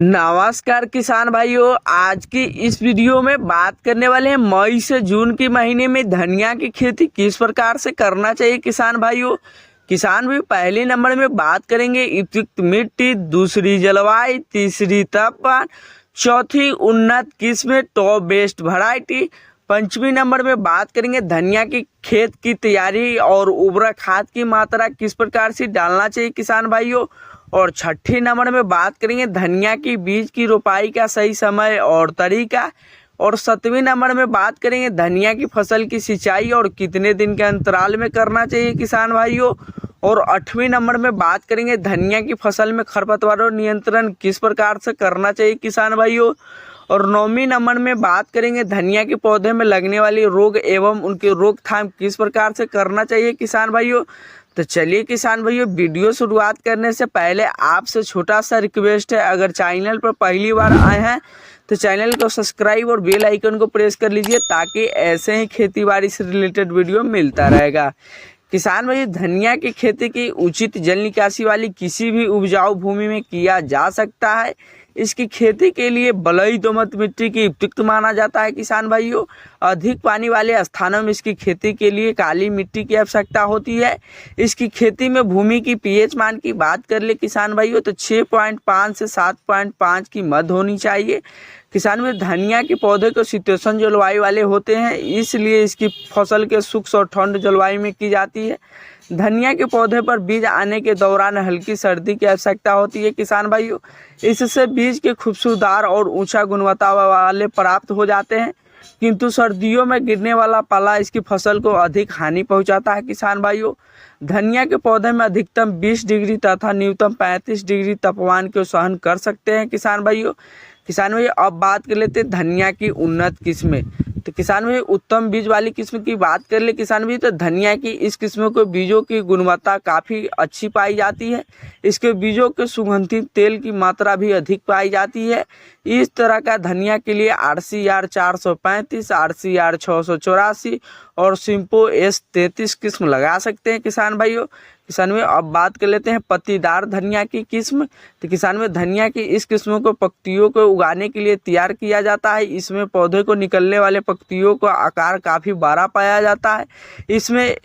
नमस्कार किसान भाइयों। आज की इस वीडियो में बात करने वाले हैं मई से जून के महीने में धनिया की खेती किस प्रकार से करना चाहिए। किसान भाइयों पहले नंबर में बात करेंगे उपयुक्त मिट्टी, दूसरी जलवायु, तीसरी तापमान, चौथी उन्नत किस्म टॉप बेस्ट वैरायटी, पंचमी नंबर में बात करेंगे धनिया की खेत की तैयारी और उर्वरक खाद की मात्रा किस प्रकार से डालना चाहिए किसान भाइयों। और छठे नंबर में बात करेंगे धनिया की बीज की रोपाई का सही समय और तरीका। और सातवें नंबर में बात करेंगे धनिया की फसल की सिंचाई और कितने दिन के अंतराल में करना चाहिए किसान भाइयों। और आठवें नंबर में बात करेंगे धनिया की फसल में खरपतवारों नियंत्रण किस प्रकार से करना चाहिए किसान भाइयों। और नौवीं नंबर में बात करेंगे धनिया के पौधे में लगने वाली रोग एवं उनके रोकथाम किस प्रकार से करना चाहिए किसान भाइयों। तो चलिए किसान भाइयों, वीडियो शुरुआत करने से पहले आपसे छोटा सा रिक्वेस्ट है, अगर चैनल पर पहली बार आए हैं तो चैनल को सब्सक्राइब और बेल आइकन को प्रेस कर लीजिए ताकि ऐसे ही खेतीबाड़ी से रिलेटेड वीडियो मिलता रहेगा। किसान भाई, धनिया की खेती की उचित जल निकासी वाली किसी भी उपजाऊ भूमि में किया जा सकता है। इसकी खेती के लिए बलुई दोमट मिट्टी की उपयुक्त माना जाता है किसान भाइयों। अधिक पानी वाले स्थानों में इसकी खेती के लिए काली मिट्टी की आवश्यकता होती है। इसकी खेती में भूमि की पीएच मान की बात कर ले किसान भाइयों तो 6.5 से 7.5 की मध्य होनी चाहिए। किसान में धनिया के पौधे को शीतोष्ण जलवायु वाले होते हैं, इसलिए इसकी फसल के शुष्क और ठंड जलवायु में की जाती है। धनिया के पौधे पर बीज आने के दौरान हल्की सर्दी की आवश्यकता होती है किसान भाइयों। इससे बीज के खूबसूरत और ऊंचा गुणवत्ता वाले प्राप्त हो जाते हैं, किंतु सर्दियों में गिरने वाला पाला इसकी फसल को अधिक हानि पहुंचाता है किसान भाइयों। धनिया के पौधे में अधिकतम 20 डिग्री तथा न्यूनतम 35 डिग्री तापमान को सहन कर सकते हैं किसान भाइयों। अब बात कर लेते हैं धनिया की उन्नत किस्में। तो किसान भाई, उत्तम बीज वाली किस्म की बात कर ले किसान भाई तो धनिया की इस किस्म को बीजों की गुणवत्ता काफ़ी अच्छी पाई जाती है। इसके बीजों के सुगंधित तेल की मात्रा भी अधिक पाई जाती है। इस तरह का धनिया के लिए RCR 435, RCR 684 और सिम्पो S33 किस्म लगा सकते हैं किसान भाइयों। किसान में अब बात कर लेते हैं पत्तीदार धनिया की किस्म। तो किसान में धनिया की इस किस्म को पत्तियों को उगाने के लिए तैयार किया जाता है। इसमें पौधे को निकलने वाले पत्तियों का आकार काफ़ी बड़ा पाया जाता है। इसमें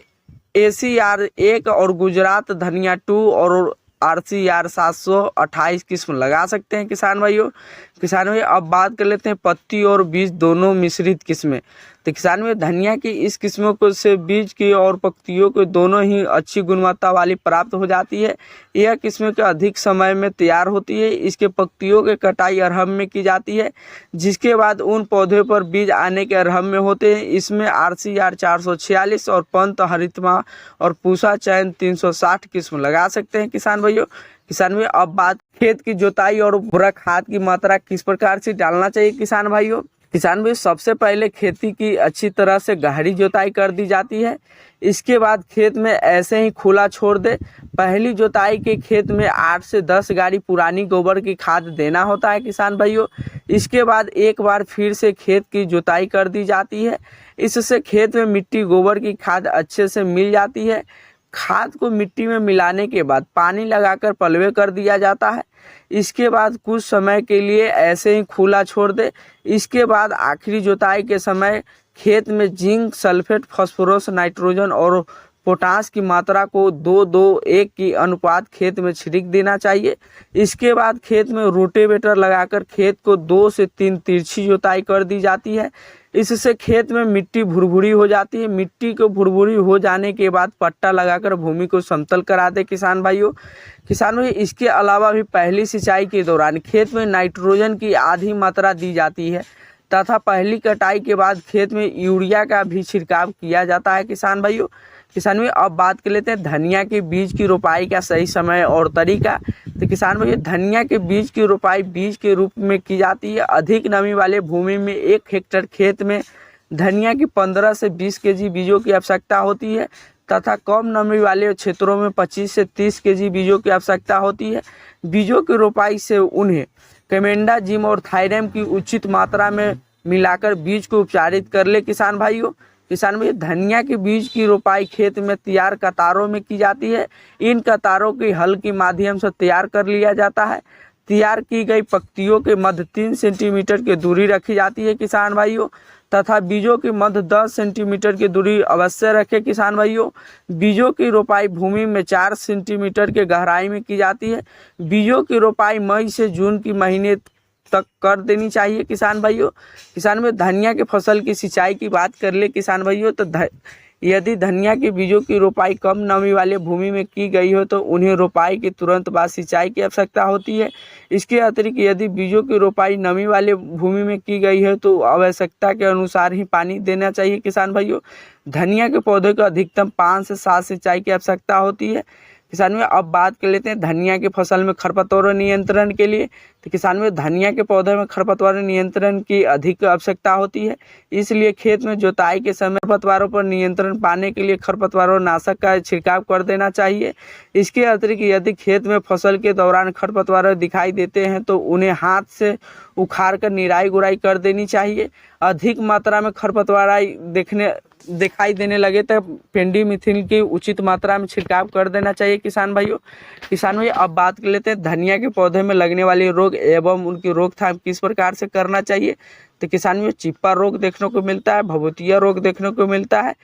ACR 1 और गुजरात धनिया 2 और RCR 728 किस्म लगा सकते हैं किसान भाइयों। अब बात कर लेते हैं पत्ती और बीज दोनों मिश्रित किस्में। तो किसान में धनिया की इस किस्मों को से बीज की और पत्तियों को दोनों ही अच्छी गुणवत्ता वाली प्राप्त हो जाती है। यह किस्में के अधिक समय में तैयार होती है। इसके पत्तियों की कटाई अरहम में की जाती है, जिसके बाद उन पौधे पर बीज आने के अरहम में होते हैं। इसमें RCR 446 और पंत हरितमा और पूसा चयन 360 किस्म लगा सकते हैं किसान भाइयों। में अब बात खेत की जोताई और उर्वरक खाद की मात्रा किस प्रकार से डालना चाहिए किसान भाइयों। सबसे पहले खेती की अच्छी तरह से गहरी जोताई कर दी जाती है। इसके बाद खेत में ऐसे ही खुला छोड़ दे। पहली जोताई के खेत में 8 से 10 गाड़ी पुरानी गोबर की खाद देना होता है किसान भाइयों। इसके बाद एक बार फिर से खेत की जोताई कर दी जाती है। इससे खेत में मिट्टी गोबर की खाद अच्छे से मिल जाती है। खाद को मिट्टी में मिलाने के बाद पानी लगाकर पलवे कर दिया जाता है। इसके बाद कुछ समय के लिए ऐसे ही खुला छोड़ दे। इसके बाद आखिरी जोताई के समय खेत में जिंक, सल्फेट, फास्फोरस, नाइट्रोजन और पोटास की मात्रा को 2-2-1 की अनुपात खेत में छिड़क देना चाहिए। इसके बाद खेत में रोटेवेटर लगाकर खेत को 2 से 3 तिरछी जोताई कर दी जाती है। इससे खेत में मिट्टी भुरभुरी हो जाती है। मिट्टी को भुरभुरी हो जाने के बाद पट्टा लगाकर भूमि को समतल करा दे किसान भाइयों। इसके अलावा भी पहली सिंचाई के दौरान खेत में नाइट्रोजन की आधी मात्रा दी जाती है तथा पहली कटाई के बाद खेत में यूरिया का भी छिड़काव किया जाता है किसान भाइयों। अब बात कर लेते हैं धनिया के बीज की रोपाई का सही समय और तरीका। तो किसान भाइयों, धनिया के बीज की रोपाई बीज के रूप में की जाती है। अधिक नमी वाले भूमि में 1 हेक्टेयर खेत में धनिया की 15 से 20 केजी बीजों की आवश्यकता होती है तथा कम नमी वाले क्षेत्रों में 25 से 30 केजी बीजों की आवश्यकता होती है। बीजों की रोपाई से उन्हें कैमेंडा जिम और थायरम की उचित मात्रा में मिलाकर बीज को उपचारित कर ले किसान भाइयों। धनिया के बीज की रोपाई खेत में तैयार कतारों में की जाती है। इन कतारों की हल के माध्यम से तैयार कर लिया जाता है तैयार की गई पत्तियों के मध्य 3 सेंटीमीटर की दूरी रखी जाती है किसान भाइयों, तथा बीजों की मध्य 10 सेंटीमीटर की दूरी अवश्य रखें किसान भाइयों। बीजों की रोपाई भूमि में 4 सेंटीमीटर की गहराई में की जाती है। बीजों की रोपाई मई से जून की महीने तक कर देनी चाहिए किसान भाइयों। किसान में धनिया के फसल की सिंचाई की बात कर ले किसान भाइयों, तो यदि धनिया के बीजों की रोपाई कम नमी वाले भूमि में की गई हो तो उन्हें रोपाई के तुरंत बाद सिंचाई की आवश्यकता होती है। इसके अतिरिक्त यदि बीजों की रोपाई नमी वाले भूमि में की गई है तो आवश्यकता के अनुसार ही पानी देना चाहिए किसान भाइयों। धनिया के पौधे को अधिकतम 5 से 7 सिंचाई की आवश्यकता होती है किसान में। अब बात कर लेते हैं धनिया की फसल में खरपतवार नियंत्रण के लिए। तो किसान में धनिया के पौधे में खरपतवार नियंत्रण की अधिक आवश्यकता होती है, इसलिए खेत में जुताई के समय खरपतवारों पर नियंत्रण पाने के लिए खरपतवार नाशक का छिड़काव कर देना चाहिए। इसके अतिरिक्त यदि खेत में फसल के दौरान खरपतवार दिखाई देते हैं तो उन्हें हाथ से उखाड़ कर निराई गुड़ाई कर देनी चाहिए। अधिक मात्रा में खरपतवार दिखाई देने लगे तो पेंडीमिथाइन की उचित मात्रा में छिड़काव कर देना चाहिए किसान भाइयों। किसान भाई अब बात कर लेते हैं धनिया के पौधे में लगने वाले रोग एवं उनकी रोकथाम किस प्रकार से करना चाहिए। तो किसान भाई चिप्पा रोग देखने को मिलता है, भभूतिया रोग देखने को मिलता है।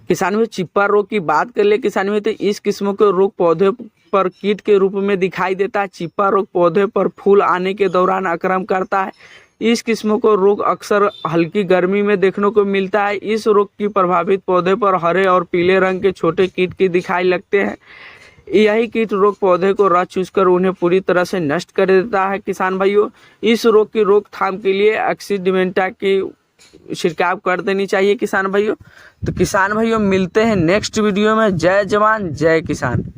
किसान में चिप्पा रोग की बात कर ले किसान में, तो इस किस्म के रोग पौधे पर कीट के रूप में दिखाई देता है। चिप्पा रोग पौधे पर फूल आने के दौरान आक्रमण करता है। इस किस्म को रोग अक्सर हल्की गर्मी में देखने को मिलता है। इस रोग की प्रभावित पौधे पर हरे और पीले रंग के छोटे कीट की दिखाई लगते हैं। यही कीट रोग पौधे को रस चूसकर उन्हें पूरी तरह से नष्ट कर देता है किसान भाइयों। इस रोग की रोकथाम के लिए एक्सीडिमेंटा की छिड़काव कर देनी चाहिए किसान भाइयों। तो किसान भाइयों मिलते हैं नेक्स्ट वीडियो में। जय जवान जय किसान।